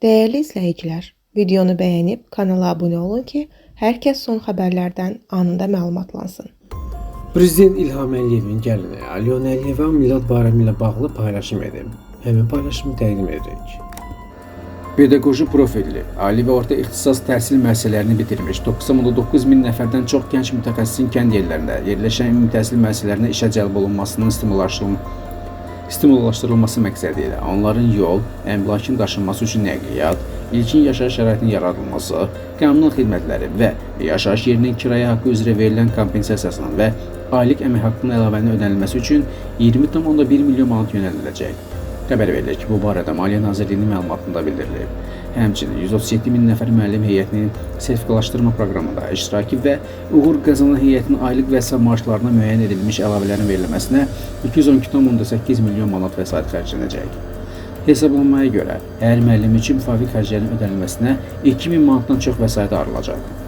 Değerli izləyicilər, videonu bəyənib kanala abunə olun ki, hər kəs son xəbərlərdən anında məlumatlansın. Prezident İlham Əliyevin gəlini Alyona Əliyeva milad bayramı ilə bağlı paylaşım edib. Həmin paylaşımı təqdim edirik. Pedaqoji profilli, ali və orta ixtisas təhsil müəssisələrini bitirmiş 9,9 min nəfərdən çox gənc mütəxəssisin kənd yerlərində yerləşən ümumi təhsil müəssisələrinə işə cəlb olunmasının stimullaşdırılması məqsədi ilə onların yol, əmlakın daşınması üçün nəqliyyat, ilkin yaşayış şəraitinin yaradılması, qanun xidmətləri və yaşayış yerinin kirayə haqqı üzrə verilən kompensasiyasının və aylıq əmək haqqının əlavənin ödənilməsi üçün 20,1 milyon manat yönəldiləcək. Xəbər verilir ki, bu barədə Maliyyə Nazirliyinin məlumatında bildirilib. Həmçinin 137 min nəfər müəllim heyətinin sertifikatlaşdırma proqramında iştirakı və uğur qazanan heyətin aylıq və hesab maaşlarına müəyyən edilmiş əlavələrin verilməsinə 212,8 milyon manat vəsait xərclənəcək. Hesablanmaya görə, hər müəllim üçün müvafiq xərclərin ödənilməsinə 2000 manatdan çox vəsait ayrılacaq.